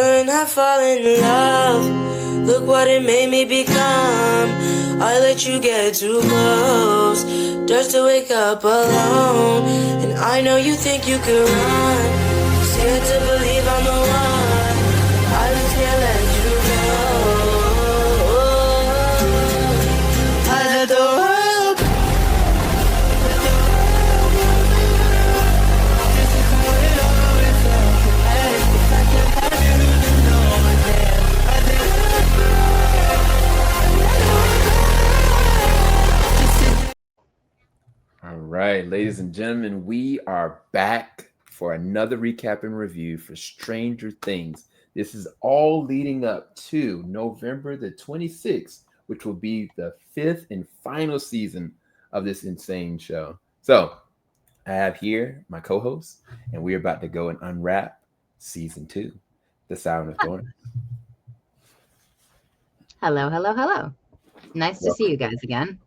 And I fall in love. Look what it made me become. I let you get too close, just to wake up alone. And I know you think you can run, scared to believe I'm the one. I just can't let you go. I let the world go. All right, ladies and gentlemen, we are back for another recap and review for Stranger Things. This is all leading up to November the 26th, which will be the 5th and final season of this insane show. So, I have here my co-host, and we're about to go and unwrap season 2, The Sound of Thorns. Hello, hello, hello. Nice to see you guys again.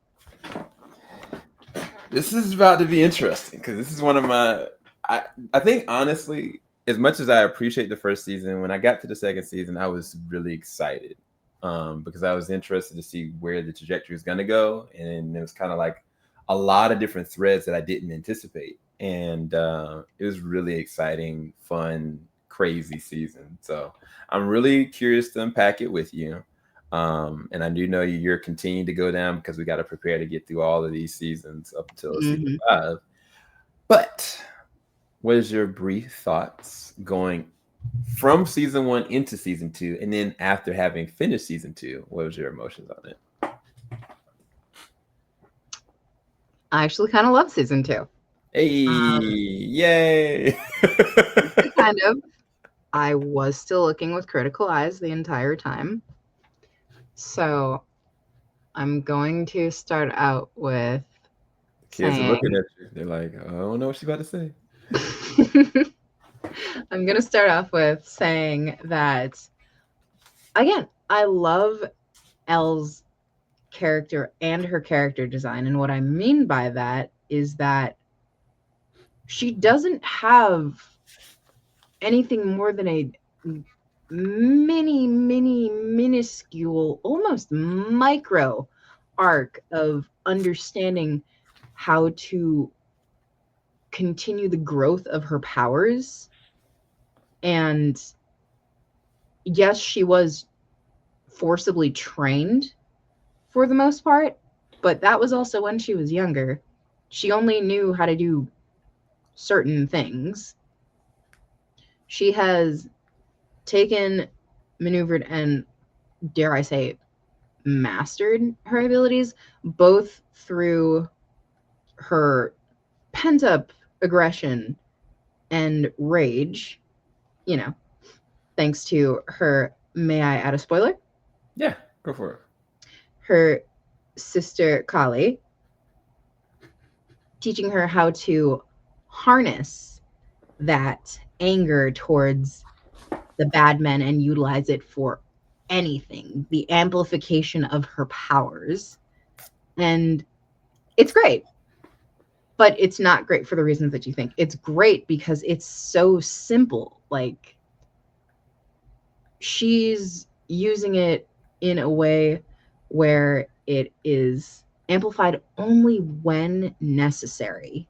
This is about to be interesting because this is one of my. I think honestly, as much as I appreciate the first season, when I got to the second season, I was really excited because I was interested to see where the trajectory is going to go, and it was kind of like a lot of different threads that I didn't anticipate, and it was really exciting, fun, crazy season. So I'm really curious to unpack it with you. And I do know you're continuing to go down because we got to prepare to get through all of these seasons up until season 5. But what is your brief thoughts going from season 1 into season 2, and then after having finished season 2, what was your emotions on it? I actually kind of love season 2. Hey, yay! Kind of. I was still looking with critical eyes the entire time. So I'm going to start out with Kids are looking at you. They're like, I don't know what she's about to say. I'm going to start off with saying that, again, I love Elle's character and her character design. And what I mean by that is that she doesn't have anything more than a minuscule, almost micro arc of understanding how to continue the growth of her powers. And yes, she was forcibly trained for the most part, but that was also when she was younger. She only knew how to do certain things. She has taken, maneuvered, and dare I say, mastered her abilities, both through her pent-up aggression and rage, thanks to her, may I add a spoiler? Yeah, go for it. Her sister, Kali, teaching her how to harness that anger towards the bad men and utilize it for anything, the amplification of her powers. And it's great, but it's not great for the reasons that you think. It's great because it's so simple. Like, she's using it in a way where it is amplified only when necessary.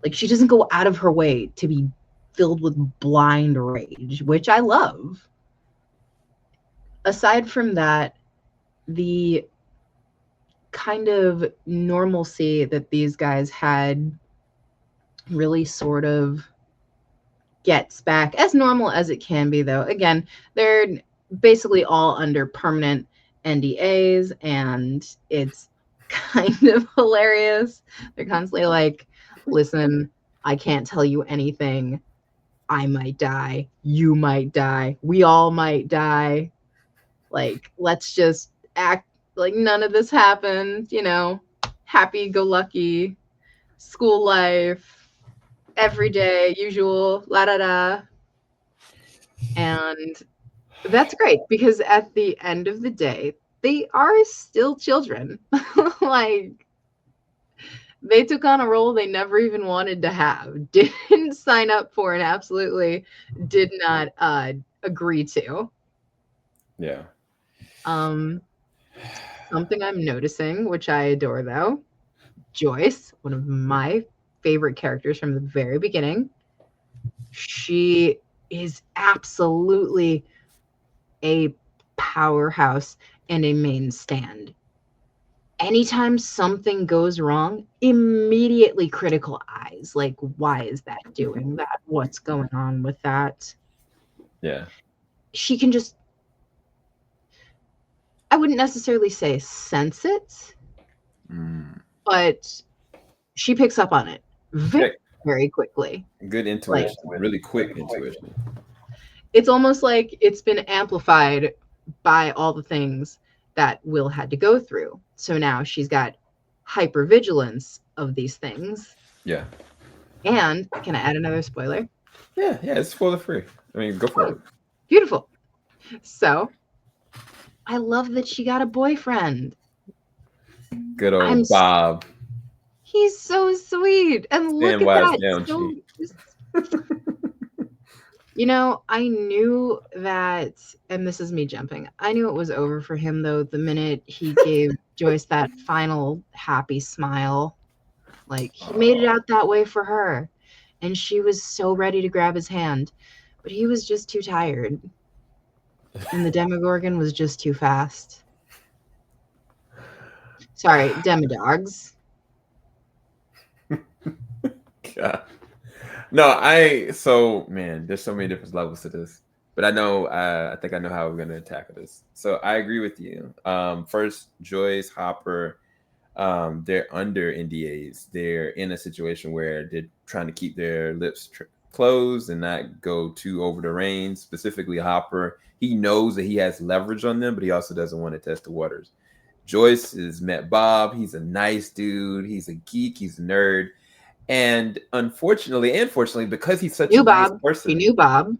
Like, she doesn't go out of her way to be filled with blind rage, which I love. Aside from that, the kind of normalcy that these guys had really sort of gets back, as normal as it can be, though. Again, they're basically all under permanent NDAs, and it's kind of hilarious. They're constantly like, listen, I can't tell you anything. I might die. You might die. We all might die. Like, let's just act like none of this happened, happy-go-lucky, school life, every day, usual, la-da-da. And that's great, because at the end of the day, they are still children. Like, they took on a role they never even wanted to have, didn't sign up for, and absolutely did not agree to. Yeah. Something I'm noticing, which I adore though, Joyce, one of my favorite characters from the very beginning. She is absolutely a powerhouse and a main stand. Anytime something goes wrong, immediately critical eyes. Like, why is that doing that? What's going on with that? Yeah. She can just, I wouldn't necessarily say sense it, but she picks up on it very, very quickly. Good intuition, really quick intuition. It's almost like it's been amplified by all the things that Will had to go through. So now she's got hypervigilance of these things. Yeah. And can I add another spoiler? Yeah, it's spoiler free. I mean, go for it. Beautiful. So I love that she got a boyfriend. Good old Bob. He's so sweet. And look at that. You know, I knew that, and this is me jumping, I knew it was over for him, though, the minute he gave Joyce that final happy smile. Like, he made it out that way for her. And she was so ready to grab his hand. But he was just too tired. And the Demogorgon was just too fast. Sorry, Demodogs. God. No, so man, there's so many different levels to this, but I think I know how we're going to tackle this. So I agree with you. First, Joyce, Hopper, they're under NDAs. They're in a situation where they're trying to keep their lips closed and not go too over the reins. Specifically, Hopper, he knows that he has leverage on them, but he also doesn't want to test the waters. Joyce has met Bob. He's a nice dude. He's a geek. He's a nerd. And unfortunately, and fortunately, because he's such a nice person. He knew Bob.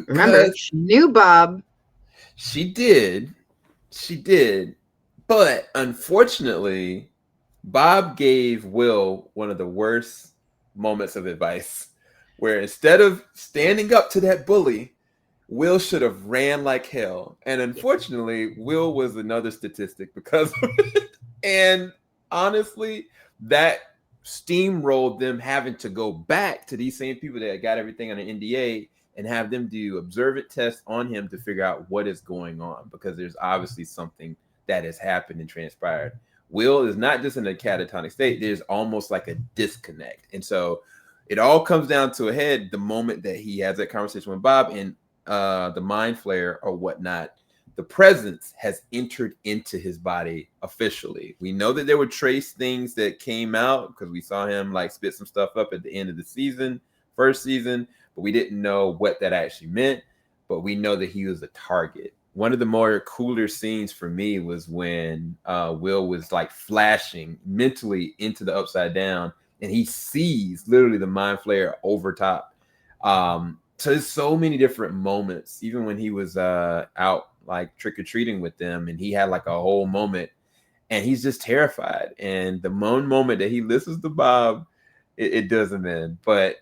Remember, she knew Bob. She did. But unfortunately, Bob gave Will one of the worst moments of advice, where instead of standing up to that bully, Will should have ran like hell. And unfortunately, Will was another statistic because of it. And honestly, that steamrolled them having to go back to these same people that got everything on an NDA and have them do observant tests on him to figure out what is going on, because there's obviously something that has happened and transpired. Will is not just in a catatonic state. There's almost like a disconnect. And so it all comes down to a head the moment that he has that conversation with Bob, and the mind flayer or whatnot, the presence has entered into his body officially. We know that there were trace things that came out because we saw him like spit some stuff up at the end of the first season, but we didn't know what that actually meant. But we know that he was a target. One of the more cooler scenes for me was when Will was like flashing mentally into the upside down, and he sees literally the mind flayer over top. So there's so many different moments, even when he was out like trick-or-treating with them, and he had like a whole moment, and he's just terrified. And the moment that he listens to Bob, it doesn't end. But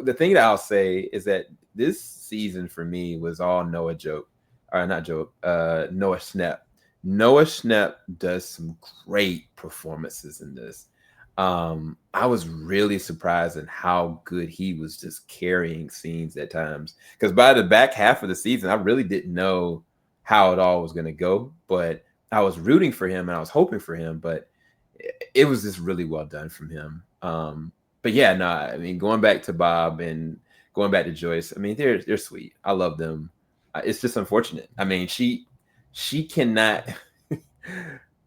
the thing that I'll say is that this season for me was all Noah Schnapp. Noah Schnapp does some great performances in this. I was really surprised at how good he was just carrying scenes at times, because by the back half of the season, I really didn't know how it all was going to go, but I was rooting for him and I was hoping for him, but it was just really well done from him. But yeah, no, I mean, going back to Bob and going back to Joyce, I mean, they're sweet. I love them. It's just unfortunate. I mean, she cannot,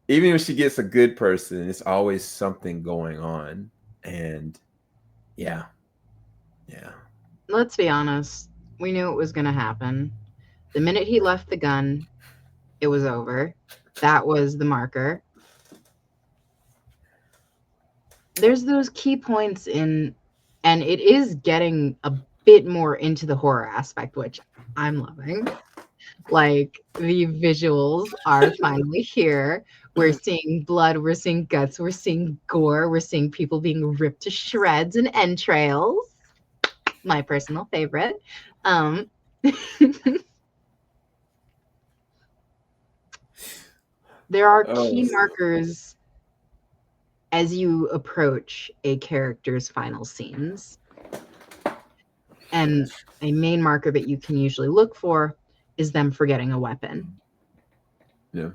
even if she gets a good person, it's always something going on. And yeah. Let's be honest. We knew it was going to happen. The minute he left the gun, it was over. That was the marker. There's those key points in, and it is getting a bit more into the horror aspect, which I'm loving. Like, the visuals are finally here. We're seeing blood, we're seeing guts, we're seeing gore, we're seeing people being ripped to shreds and entrails. My personal favorite. Um, there are key markers as you approach a character's final scenes. And a main marker that you can usually look for is them forgetting a weapon. Yeah.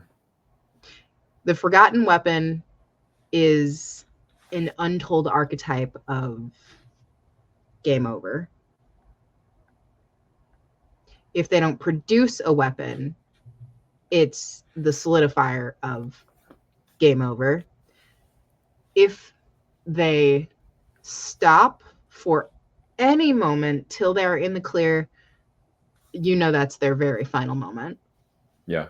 The forgotten weapon is an untold archetype of game over. If they don't produce a weapon, it's the solidifier of game over. If they stop for any moment till they're in the clear, you know that's their very final moment. Yeah.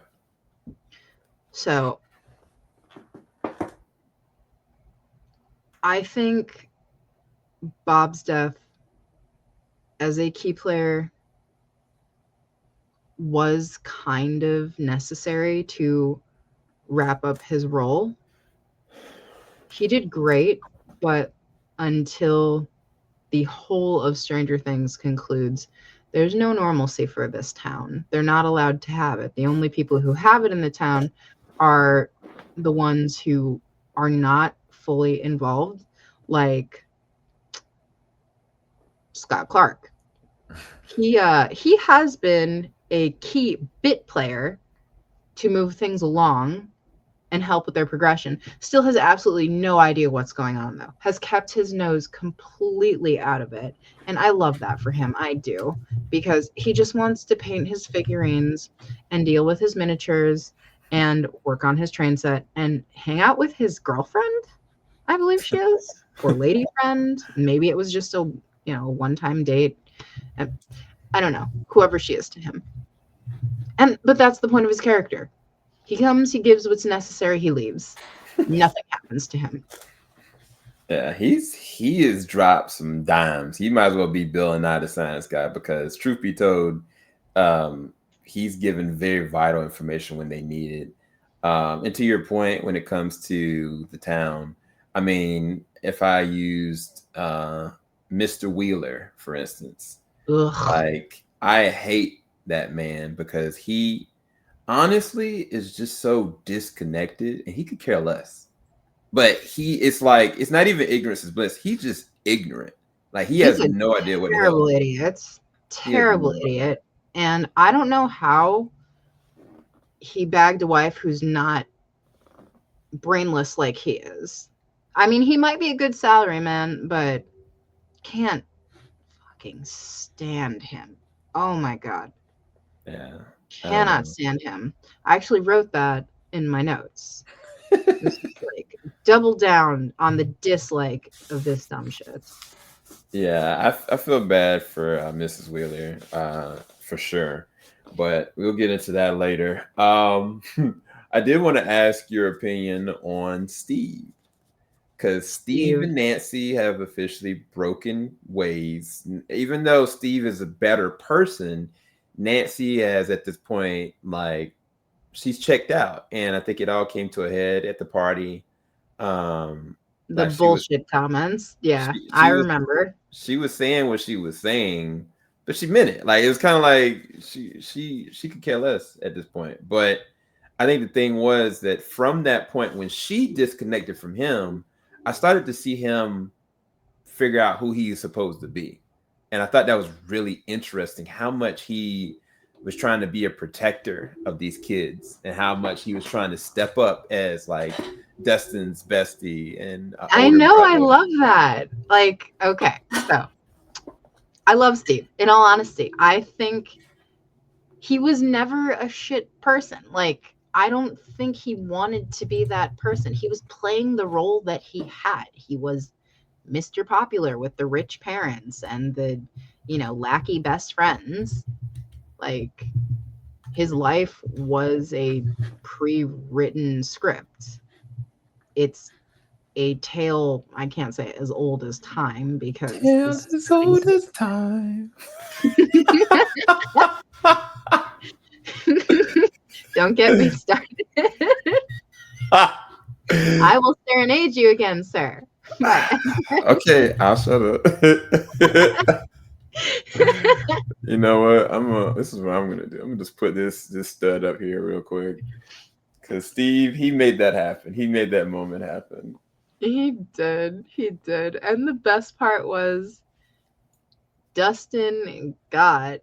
So I think Bob's death as a key player was kind of necessary to wrap up his role. He did great, but until the whole of Stranger Things concludes, there's no normalcy for this town. They're not allowed to have it. The only people who have it in the town are the ones who are not fully involved, like Scott Clark. He has been a key bit player to move things along and help with their progression. Still has absolutely no idea what's going on, though. Has kept his nose completely out of it. And I love that for him. I do. Because he just wants to paint his figurines and deal with his miniatures and work on his train set and hang out with his girlfriend, I believe she is, or lady friend. Maybe it was just a one-time date. I don't know. Whoever she is to him. But that's the point of his character. He comes, he gives what's necessary, he leaves. Nothing happens to him. Yeah, he has dropped some dimes. He might as well be Bill and Nye the Science Guy, because truth be told, he's given very vital information when they need it. And to your point, when it comes to the town, I mean, if I used Mr. Wheeler, for instance, like, I hate that man because he honestly is just so disconnected, and he could care less. But it's like, it's not even ignorance is bliss. He's just ignorant. Like, he's has no idea what the hell. Terrible idiot. And I don't know how he bagged a wife who's not brainless like he is. I mean, he might be a good salaryman, but can't fucking stand him. Oh my God. Yeah. Cannot stand him. I actually wrote that in my notes. Like, double down on the dislike of this dumb shit. Yeah, I feel bad for Mrs. Wheeler, for sure. But we'll get into that later. I did want to ask your opinion on Steve. Because Steve and Nancy have officially broken ways. Even though Steve is a better person, Nancy has at this point, like, she's checked out. And I think it all came to a head at the party. The bullshit comments. Yeah, I remember. She was saying what she was saying, but she meant it. Like, it was kind of like she could care less at this point. But I think the thing was that from that point when she disconnected from him, I started to see him figure out who he is supposed to be. And I thought that was really interesting, how much he was trying to be a protector of these kids and how much he was trying to step up as, like, Dustin's bestie. And I know, I love that. Like, okay, so I love Steve. In all honesty, I think he was never a shit person. Like, I don't think he wanted to be that person. He was playing the role that he had. He was Mr. Popular with the rich parents and the, lackey best friends. Like, his life was a pre-written script. It's a tale, I can't say as old as time, because tales as old as time. Don't get me started. I will serenade you again, sir. Okay, I'll shut up. You know what? This is what I'm gonna do. I'm gonna just put this stud up here real quick. Because Steve, he made that happen. He made that moment happen. He did. He did. And the best part was Dustin got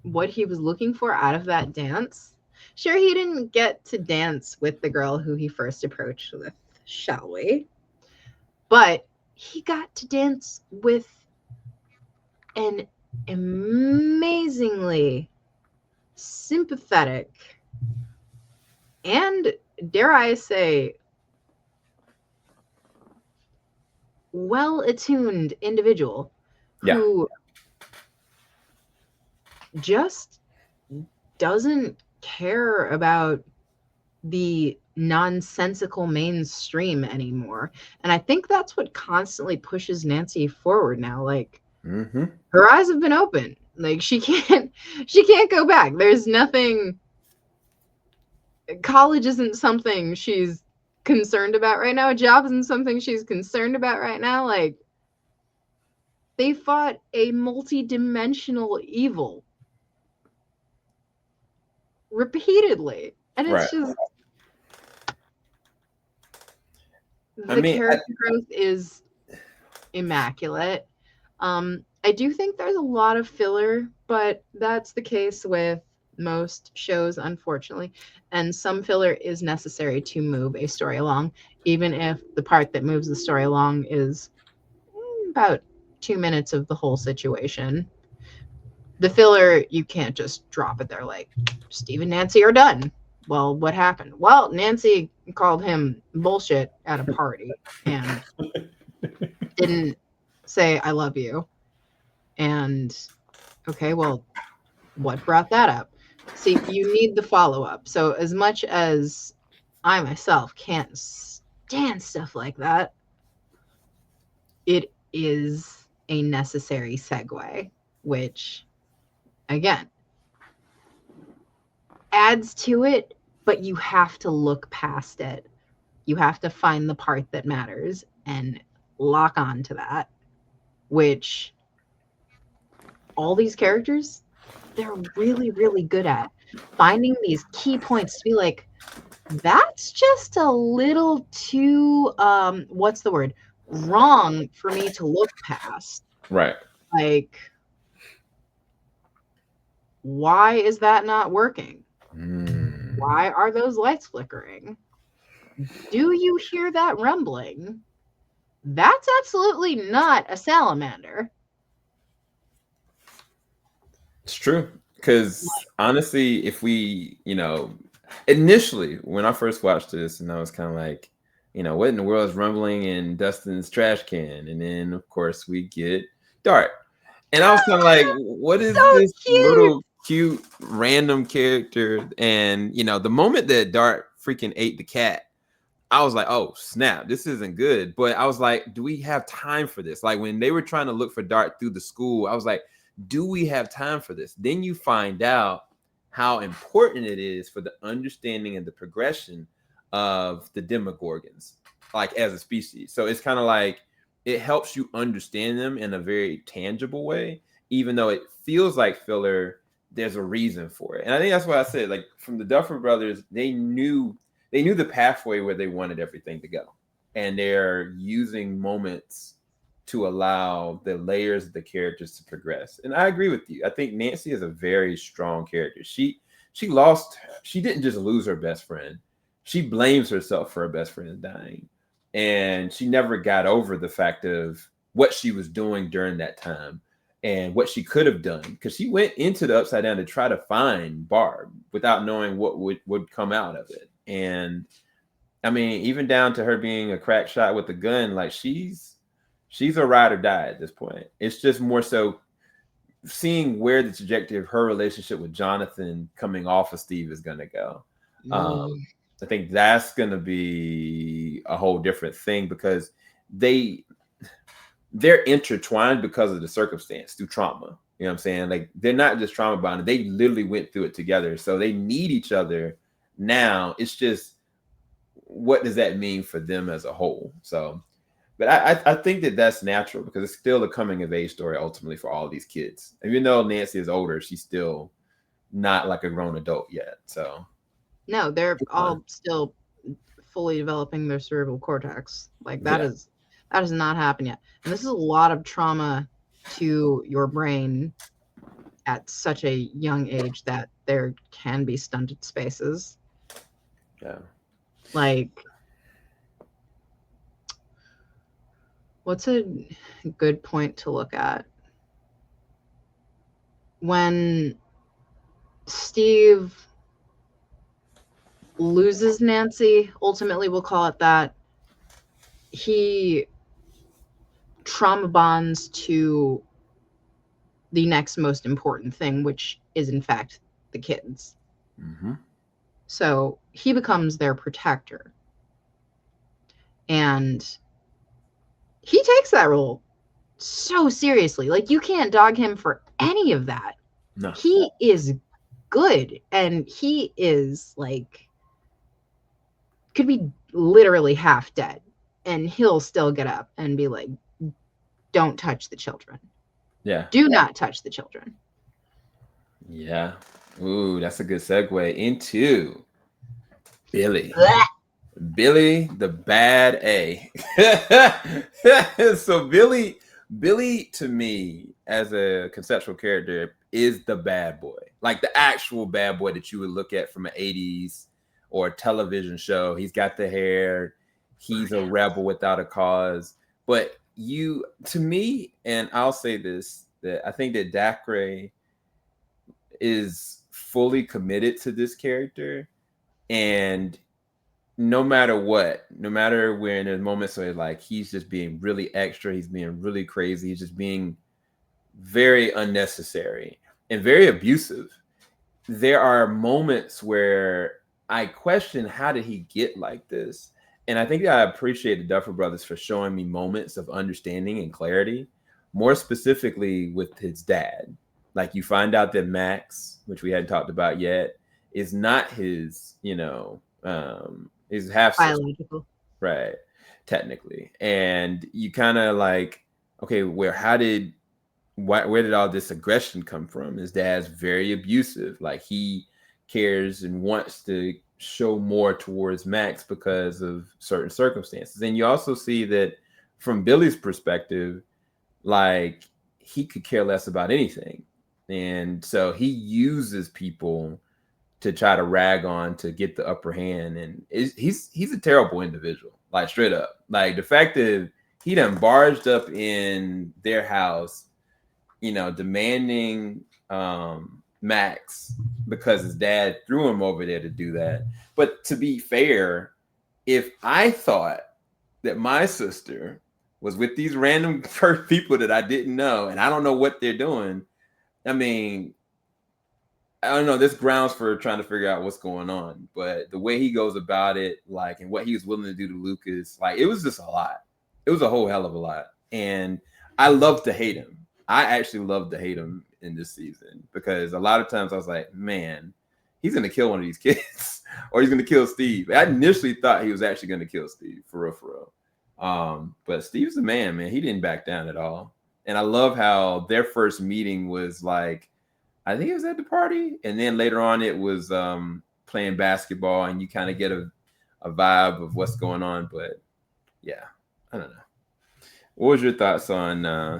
what he was looking for out of that dance. Sure, he didn't get to dance with the girl who he first approached with, shall we? But he got to dance with an amazingly sympathetic and, dare I say, well-attuned individual who just doesn't care about the nonsensical mainstream anymore. And I think that's what constantly pushes Nancy forward now. Like, her eyes have been open. Like, she can't go back. There's nothing. College isn't something she's concerned about right now. A job isn't something she's concerned about right now. Like, they fought a multi-dimensional evil repeatedly, and it's just the character growth is immaculate. I do think there's a lot of filler, but that's the case with most shows, unfortunately, and some filler is necessary to move a story along, even if the part that moves the story along is about 2 minutes of the whole situation. The filler, you can't just drop it there like, Steve and Nancy are done. Well, what happened? Well, Nancy called him bullshit at a party and didn't say, I love you. And, okay, well, what brought that up? See, you need the follow-up. So as much as I myself can't stand stuff like that, it is a necessary segue, which, again, adds to it, but you have to look past it. You have to find the part that matters and lock on to that, which all these characters, they're really, really good at finding these key points to be like, that's just a little too, what's the word? Wrong for me to look past. Right. Like, why is that not working? Why are those lights flickering? Do you hear that rumbling? That's absolutely not a salamander. It's true. Because honestly, if we, initially when I first watched this, and I was kind of like, what in the world is rumbling in Dustin's trash can? And then, of course, we get Dart. And I was kind of like, what is so this little cute random character? And, the moment that Dart freaking ate the cat, I was like, oh, snap, this isn't good. But I was like, do we have time for this? Like, when they were trying to look for Dart through the school, I was like, do we have time for this? Then you find out how important it is for the understanding and the progression of the Demogorgons, like as a species. So it's kind of like it helps you understand them in a very tangible way, even though it feels like filler. There's a reason for it, and I think that's what I said. Like, from the Duffer Brothers, they knew the pathway where they wanted everything to go, and they're using moments to allow the layers of the characters to progress. And I agree with you. I think Nancy is a very strong character. She didn't just lose her best friend. She blames herself for her best friend dying. And she never got over the fact of what she was doing during that time and what she could have done. Because she went into the Upside Down to try to find Barb without knowing what would come out of it. And I mean, even down to her being a crack shot with a gun, like she's a ride or die at this point. It's just more so seeing where the trajectory of her relationship with Jonathan coming off of Steve is going to go. I think that's going to be a whole different thing because they're intertwined because of the circumstance through trauma. You know what I'm saying? Like, they're not just trauma bonded. They literally went through it together. So they need each other now. It's just, what does that mean for them as a whole? So But I think that that's natural because it's still a coming of age story ultimately for all these kids. Even though Nancy is older, she's still not like a grown adult yet. So no, they're all still fully developing their cerebral cortex. Like that has not happened yet. And this is a lot of trauma to your brain at such a young age that there can be stunted spaces. Yeah. Like, what's a good point to look at? When Steve loses Nancy, ultimately we'll call it that, he trauma bonds to the next most important thing, which is in fact the kids. Mm-hmm. So he becomes their protector. And he takes that role so seriously. Like, you can't dog him for any of that. No. He is good. And he is like, could be literally half dead. And he'll still get up and be like, don't touch the children. Yeah. Do not touch the children. Yeah. Ooh, that's a good segue into Billy. Billy, the bad A. So Billy to me as a conceptual character is the bad boy, like the actual bad boy that you would look at from an 80s or a television show. He's got the hair. He's a rebel without a cause. But to me, and I'll say this, that I think that Dacre is fully committed to this character, and no matter where in there's moments where like he's just being really extra, he's being really crazy, he's just being very unnecessary and very abusive. There are moments where I question, how did he get like this? And I think that I appreciate the Duffer Brothers for showing me moments of understanding and clarity, more specifically with his dad. Like, you find out that Max, which we hadn't talked about yet, is not his, his half biological, right? Technically, and you kind of like, okay, where did all this aggression come from? His dad's very abusive. Like, he cares and wants to show more towards Max because of certain circumstances. And you also see that from Billy's perspective, like, he could care less about anything. And so he uses people to try to rag on to get the upper hand. And he's a terrible individual, like, straight up. Like, the fact that he done barged up in their house, demanding Max because his dad threw him over there to do that. But to be fair, if I thought that my sister was with these random people that I didn't know, and I don't know what they're doing, I mean, I don't know, there's grounds for trying to figure out what's going on. But the way he goes about it, like, and what he was willing to do to Lucas, like, it was just a lot. It was a whole hell of a lot. And I love to hate him. I actually love to hate him in this season, because a lot of times I was like, man, he's going to kill one of these kids or he's going to kill Steve. I initially thought he was actually going to kill Steve, for real. But Steve's the man. He didn't back down at all. And I love how their first meeting was like, I think it was at the party. And then later on it was playing basketball, and you kind of get a vibe of what's going on. But yeah, I don't know. What was your thoughts on on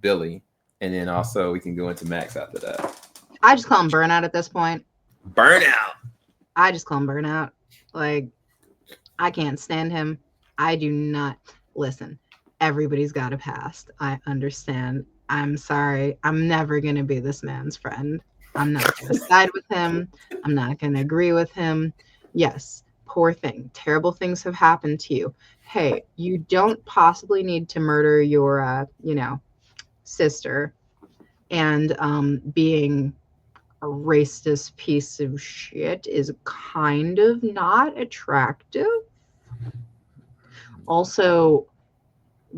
Billy? And then also we can go into Max after that. I just call him Burnout at this point. Burnout. I just call him Burnout. Like, I can't stand him. I do not. Listen, everybody's got a past. I understand. I'm sorry. I'm never going to be this man's friend. I'm not going to side with him. I'm not going to agree with him. Yes, poor thing. Terrible things have happened to you. Hey, you don't possibly need to murder your, sister. And being a racist piece of shit is kind of not attractive. Also,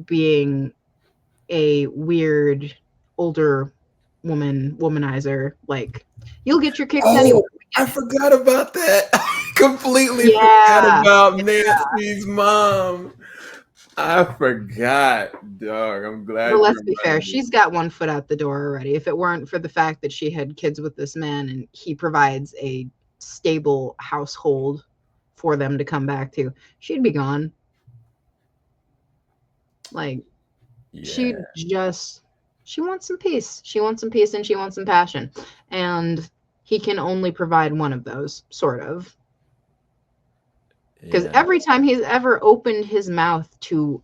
being a weird older womanizer, like, you'll get your kicks anyway. I forgot about that. completely forgot about Nancy's mom. I forgot, dog. I'm glad. But let's be fair, she's got one foot out the door already. If it weren't for the fact that she had kids with this man and he provides a stable household for them to come back to, she'd be gone. Like, she wants some peace. She wants some peace and she wants some passion. And he can only provide one of those, sort of. Because every time he's ever opened his mouth to,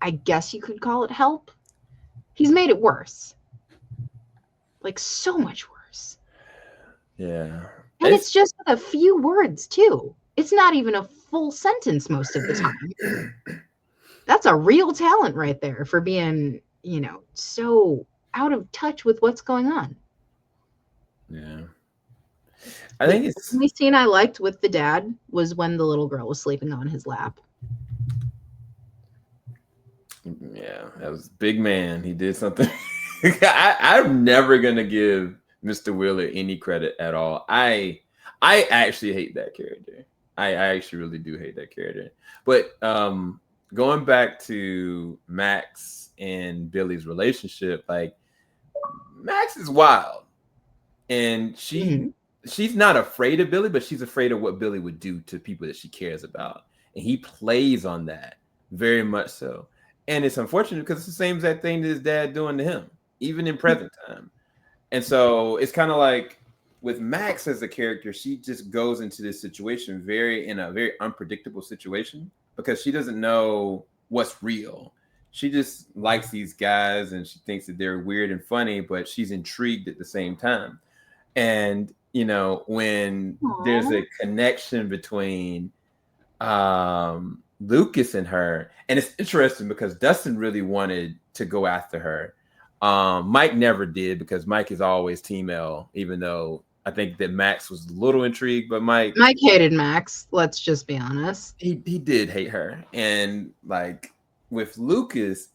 I guess you could call it help, he's made it worse. Like, so much worse. Yeah. And it's just a few words, too. It's not even a full sentence most of the time. That's a real talent right there for being, you know, so out of touch with what's going on. Yeah. I think the only scene I liked with the dad was when the little girl was sleeping on his lap. Yeah, that was big man. He did something. I'm never gonna give Mr. Wheeler any credit at all. I actually hate that character. I actually really do hate that character. But going back to Max and Billy's relationship, like, Max is wild, and she's not afraid of Billy, but she's afraid of what Billy would do to people that she cares about, and he plays on that very much so. And it's unfortunate because it's the same exact thing that his dad doing to him, even in present time. And so it's kind of like with Max as a character, she just goes into this situation in a very unpredictable situation because she doesn't know what's real. She just likes these guys and she thinks that they're weird and funny, but she's intrigued at the same time. And, you know, when there's a connection between Lucas and her, and it's interesting because Dustin really wanted to go after her. Mike never did because Mike is always Team L, even though I think that Max was a little intrigued, but Mike hated Max. Let's just be honest. He did hate her. And like with Lucas,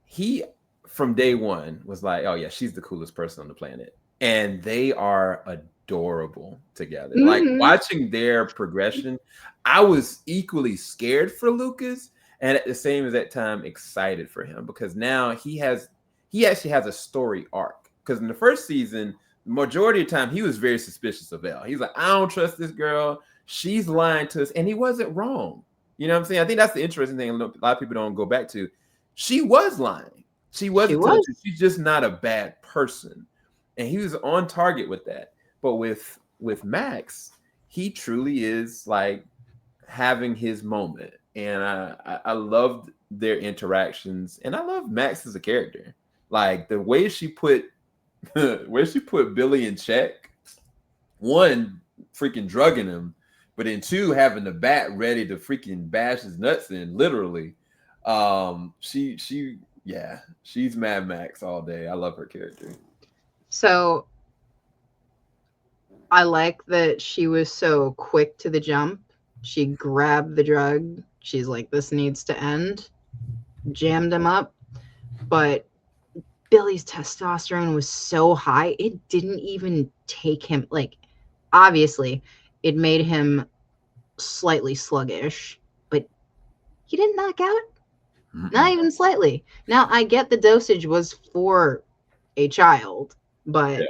he from day one was like, oh yeah, she's the coolest person on the planet. And they are adorable together. Like watching their progression, I was equally scared for Lucas and at the same as that time excited for him because now he actually has a story arc. Because in the first season, the majority of the time he was very suspicious of Elle. He's like, I don't trust this girl. She's lying to us. And he wasn't wrong. You know what I'm saying? I think that's the interesting thing a lot of people don't go back to. She was lying. She wasn't. She's just not a bad person. And he was on target with that. But with Max, he truly is like having his moment. And I loved their interactions. And I love Max as a character. Like the way she put Billy in check. One, freaking drugging him. But then two, having the bat ready to freaking bash his nuts in, literally. She's Mad Max all day. I love her character. So I like that she was so quick to the jump. She grabbed the drug. She's like, this needs to end. Jammed him up. But Billy's testosterone was so high, it didn't even take him, like, obviously, it made him slightly sluggish, but he didn't knock out. Not even slightly. Now, I get the dosage was for a child, but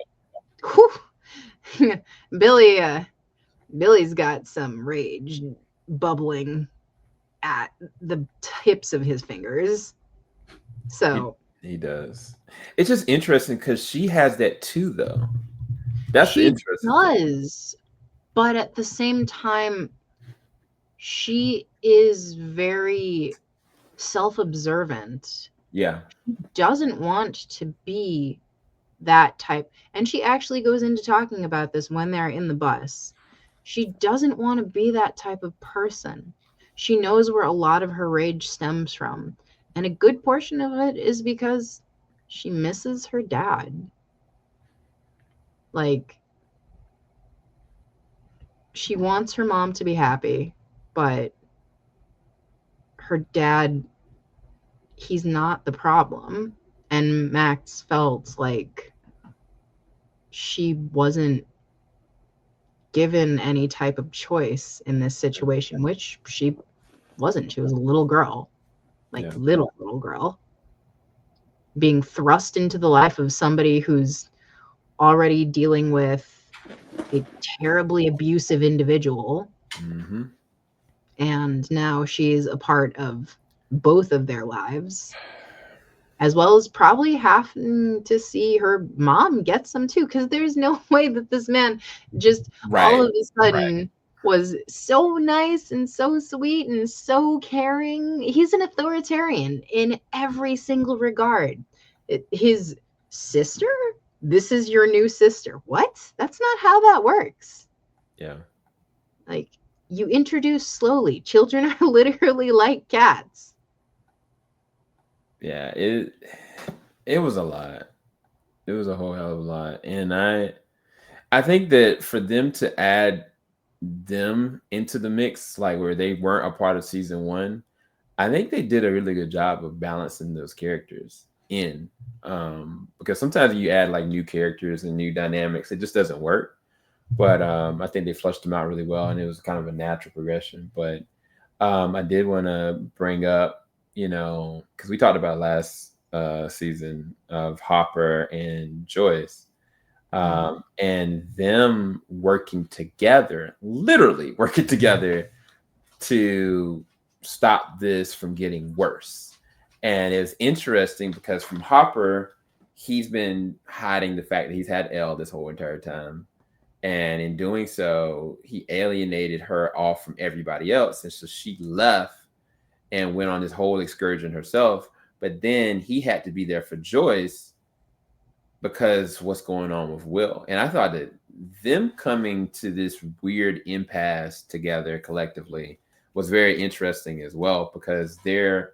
Billy's got some rage bubbling at the tips of his fingers. So he does. It's just interesting because she has that too, though. That's interesting. Does, but at the same time, she is very self-observant. Yeah. She doesn't want to be that type. And she actually goes into talking about this when they're in the bus. She doesn't want to be that type of person. She knows where a lot of her rage stems from. And a good portion of it is because she misses her dad. Like, she wants her mom to be happy, but her dad, he's not the problem. And Max felt like she wasn't given any type of choice in this situation, which she wasn't. She was a little girl, like Yeah. little girl, being thrust into the life of somebody who's already dealing with a terribly abusive individual. Mm-hmm. And now she's a part of both of their lives, as well as probably having to see her mom get some too, because there's no way that this man just all Right. of a sudden was so nice and so sweet and so caring. He's an authoritarian in every single regard. His sister, this is your new sister. What? That's not how that works. Yeah. Like, you introduce slowly. Children are literally like cats. Yeah. It was a lot. It was a whole hell of a lot. And I think that for them to add them into the mix, like where they weren't a part of season one, I think they did a really good job of balancing those characters in. Because sometimes you add like new characters and new dynamics, it just doesn't work. But I think they flushed them out really well, and it was kind of a natural progression. But I did want to bring up, because we talked about last season of Hopper and Joyce, and them working together, literally working together to stop this from getting worse. And it's interesting because from Hopper, he's been hiding the fact that he's had Elle this whole entire time. And in doing so, he alienated her off from everybody else. And so she left and went on this whole excursion herself. But then he had to be there for Joyce because what's going on with Will. And I thought that them coming to this weird impasse together collectively was very interesting as well, because they're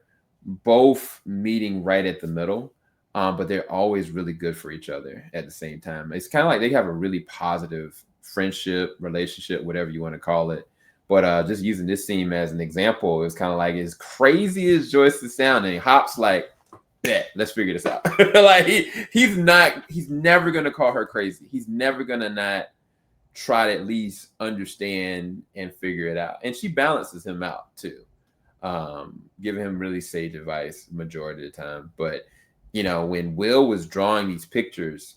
both meeting right at the middle. But they're always really good for each other at the same time. It's kind of like they have a really positive friendship, relationship, whatever you want to call it. But just using this scene as an example, it's kind of like, as crazy as Joyce is sounding, Hop's like, bet, let's figure this out. Like he's never gonna call her crazy. He's never gonna not try to at least understand and figure it out. And she balances him out too, giving him really sage advice majority of the time. But when Will was drawing these pictures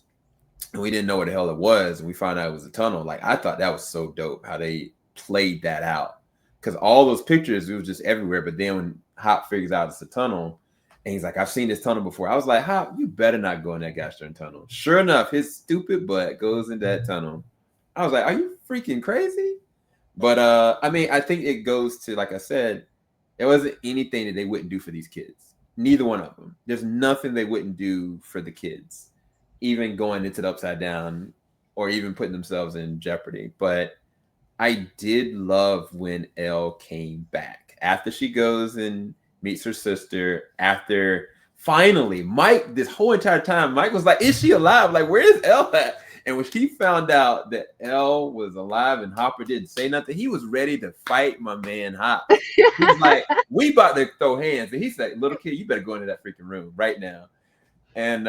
and we didn't know what the hell it was, and we found out it was a tunnel, like I thought that was so dope how they played that out. Because all those pictures, it was just everywhere. But then when Hop figures out it's a tunnel, and he's like, I've seen this tunnel before. I was like, Hop, you better not go in that gosh darn tunnel. Sure enough, his stupid butt goes in that tunnel. I was like, are you freaking crazy? But I mean, I think it goes to, like I said, there wasn't anything that they wouldn't do for these kids. Neither one of them. There's nothing they wouldn't do for the kids, even going into the upside down or even putting themselves in jeopardy. But I did love when Elle came back after she goes and meets her sister. After finally, Mike, this whole entire time, Mike was like, is she alive? Like, where is Elle at? And when she found out that Elle was alive and Hopper didn't say nothing, he was ready to fight my man Hop. He's like, we about to throw hands. And he said, little kid, you better go into that freaking room right now. And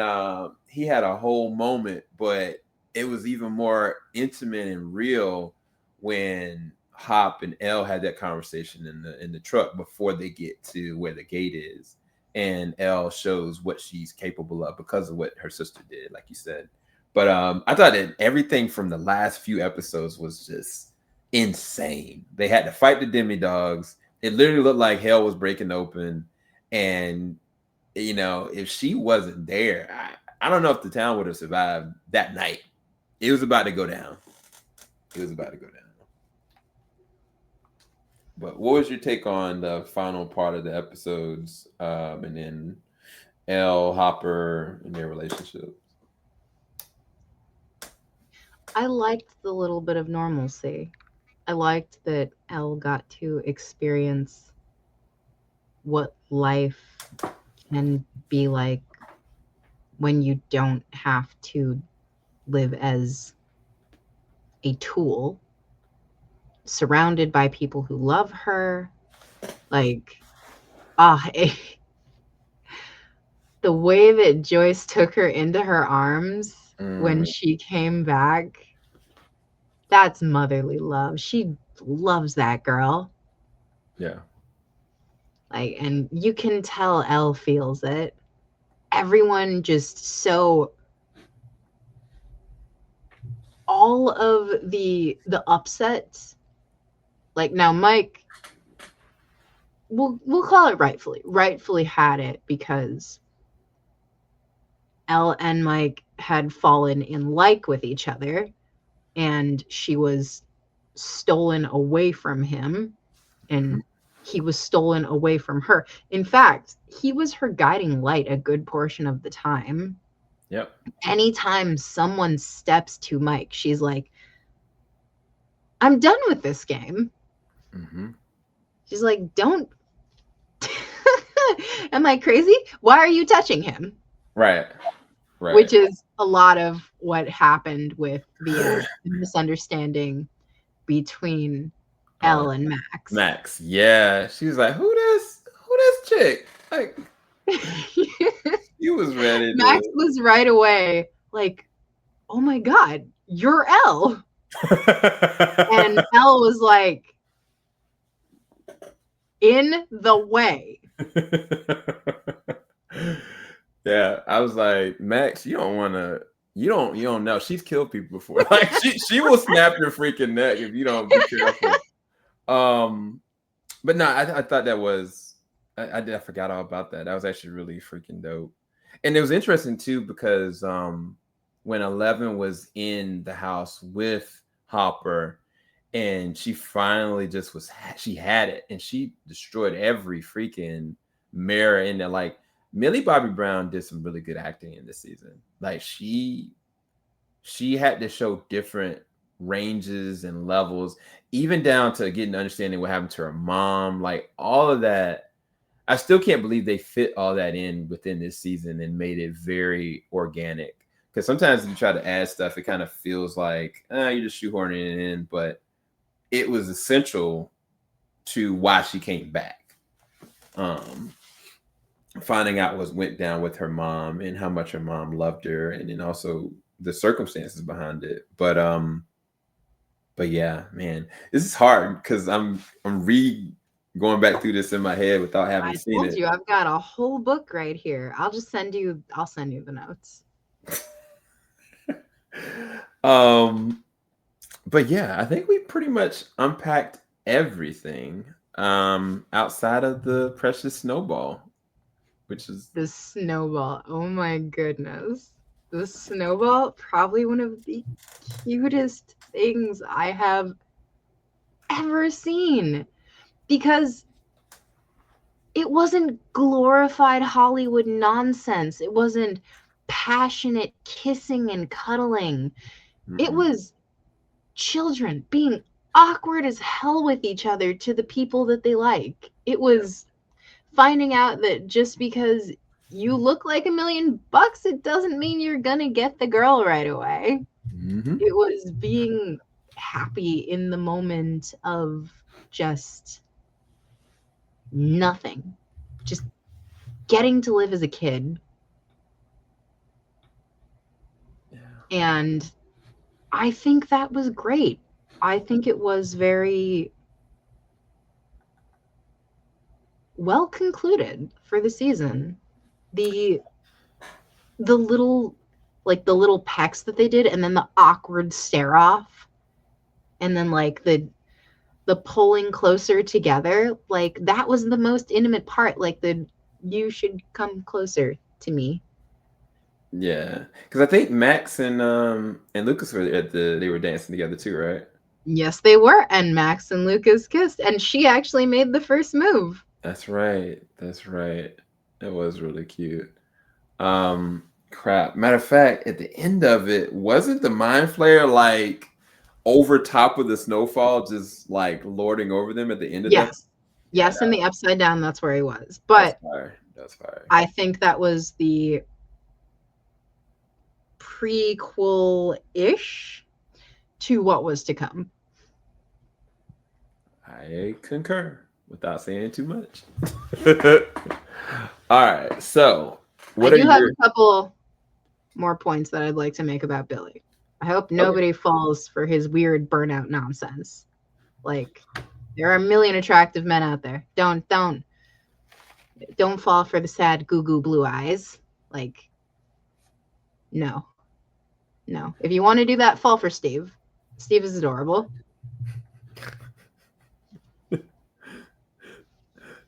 he had a whole moment, but it was even more intimate and real when Hop and Elle had that conversation in the truck before they get to where the gate is. And Elle shows what she's capable of because of what her sister did, like you said. But I thought that everything from the last few episodes was just insane. They had to fight the demi-dogs. It literally looked like hell was breaking open. And, if she wasn't there, I don't know if the town would have survived that night. It was about to go down. But what was your take on the final part of the episodes, and then Elle, Hopper, and their relationship? I liked the little bit of normalcy. I liked that Elle got to experience what life can be like when you don't have to live as a tool, surrounded by people who love her. Like, the way that Joyce took her into her arms when she came back, That's motherly love. She loves that girl. Yeah. Like, and you can tell Elle feels it. Everyone just so all of the upsets. Like now Mike, we'll call it rightfully had it because Elle and Mike had fallen in like with each other, and she was stolen away from him, and he was stolen away from her. In fact, he was her guiding light a good portion of the time. Yep. Anytime someone steps to Mike, she's like, I'm done with this game. Mm-hmm. She's like, don't. Am I crazy? Why are you touching him? Right. Right. Which is a lot of what happened with the misunderstanding between Elle and Max. Max, yeah. She was like, who this chick? Like, he was ready. Max was right away like, oh my God, you're Elle. And Elle was like, in the way. Yeah, I was like, Max, you don't know. She's killed people before. Like she will snap your freaking neck if you don't be careful. But no, I thought that was I forgot all about that. That was actually really freaking dope. And it was interesting too because when 11 was in the house with Hopper and she finally she had it and she destroyed every freaking mirror in there. Like Millie Bobby Brown did some really good acting in this season. Like she had to show different ranges and levels, even down to getting understanding what happened to her mom, like all of that. I still can't believe they fit all that in within this season and made it very organic. Because sometimes if you try to add stuff, it kind of feels like you're just shoehorning it in, but it was essential to why she came back. Finding out what went down with her mom and how much her mom loved her, and then also the circumstances behind it. But yeah, man, this is hard because I'm going back through this in my head without having seen it. I told you I've got a whole book right here. I'll send you the notes. But yeah, I think we pretty much unpacked everything outside of the precious snowball, which is the snowball. Oh my goodness. The snowball, probably one of the cutest things I have ever seen, because it wasn't glorified Hollywood nonsense. It wasn't passionate kissing and cuddling. Mm-hmm. It was children being awkward as hell with each other to the people that they like. It was finding out that just because you look like $1 million, it doesn't mean you're gonna get the girl right away. Mm-hmm. It was being happy in the moment of just nothing, just getting to live as a kid. Yeah. And I think that was great. I think it was very well concluded for the season. The little pecks that they did, and then the awkward stare off, and then like the pulling closer together, like that was the most intimate part. Like you should come closer to me. Yeah, because I think Max and Lucas were they were dancing together too, right? Yes, they were, and Max and Lucas kissed, and she actually made the first move. That's right. It was really cute. Crap. Matter of fact, at the end of it, wasn't the Mind Flayer like over top of the snowfall, just like lording over them at the end of that? Yes, in the Upside Down, that's where he was. But that's fire. I think that was the prequel-ish to what was to come. I concur without saying too much. All right, so I do have a couple more points that I'd like to make about Billy. I hope nobody falls for his weird burnout nonsense. Like, there are a million attractive men out there. Don't fall for the sad goo goo blue eyes. Like, no. If you want to do that, fall for Steve. Steve is adorable.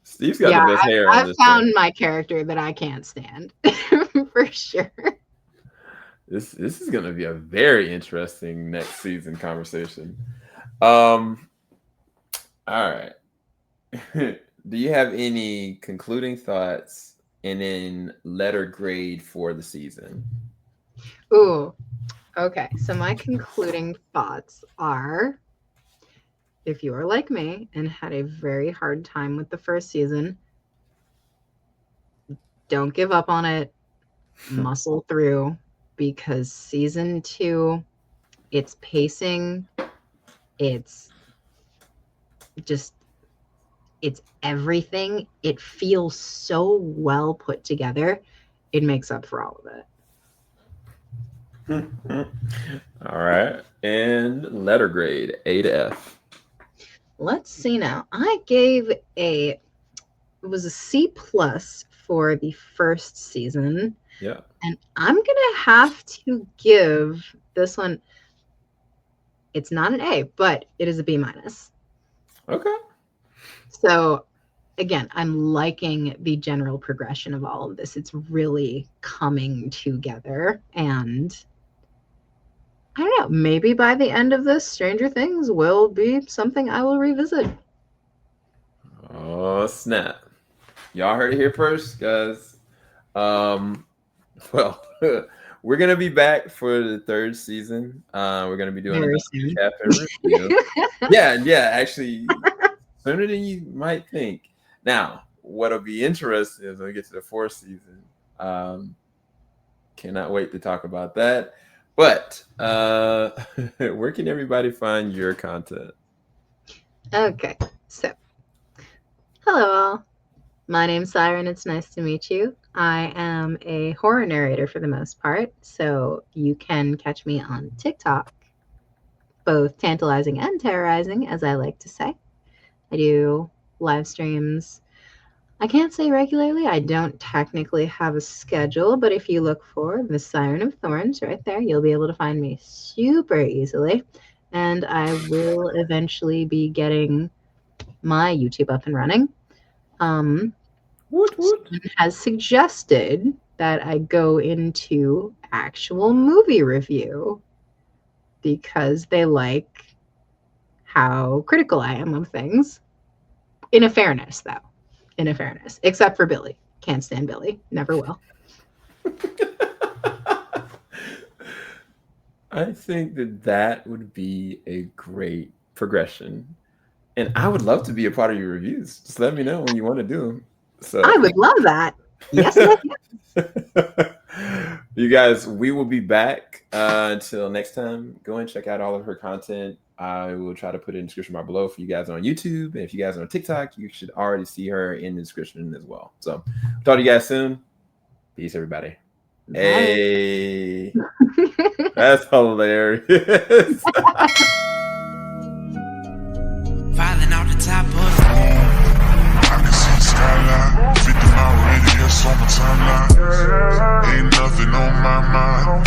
Steve's got the best hair on this I've found my character that I can't stand. For sure. This is going to be a very interesting next season conversation. All right. Do you have any concluding thoughts and then letter grade for the season? Ooh, okay. So my concluding thoughts are, if you are like me and had a very hard time with the first season, don't give up on it. Muscle through, because season 2, it's pacing, it's everything. It feels so well put together. It makes up for all of it. All right. And letter grade, A to F. Let's see now. I gave it was a C+ for the first season. Yeah. And I'm going to have to give this one, it's not an A, but it is a B-. Okay. So again, I'm liking the general progression of all of this. It's really coming together. And I don't know, maybe by the end of this, Stranger Things will be something I will revisit. Oh, snap. Y'all heard it here first, guys. Well, we're going to be back for the 3rd season. We're going to be doing a recap and review. Yeah, actually, sooner than you might think. Now, what'll be interesting is when we get to the 4th season. Cannot wait to talk about that. But where can everybody find your content? Okay, so hello all. My name's Siren. It's nice to meet you. I am a horror narrator for the most part, so you can catch me on TikTok, both tantalizing and terrorizing, as I like to say. I do live streams. I can't say regularly. I don't technically have a schedule, but if you look for the Siren of Thorns right there, you'll be able to find me super easily. And I will eventually be getting my YouTube up and running. Someone has suggested that I go into actual movie review because they like how critical I am of things. In a fairness, though. In a fairness. Except for Billy. Can't stand Billy. Never will. I think that would be a great progression. And I would love to be a part of your reviews. Just let me know when you want to do them. So I would love that. Yes, you guys, we will be back until next time. Go and check out all of her content. I will try to put it in the description bar below for you guys on YouTube. And if you guys are on TikTok, you should already see her in the description as well. So talk to you guys soon. Peace, everybody. Bye. Hey, that's hilarious. Filing out the top of I can see the skyline, 50 mile radius on my timeline. Ain't nothing on my mind.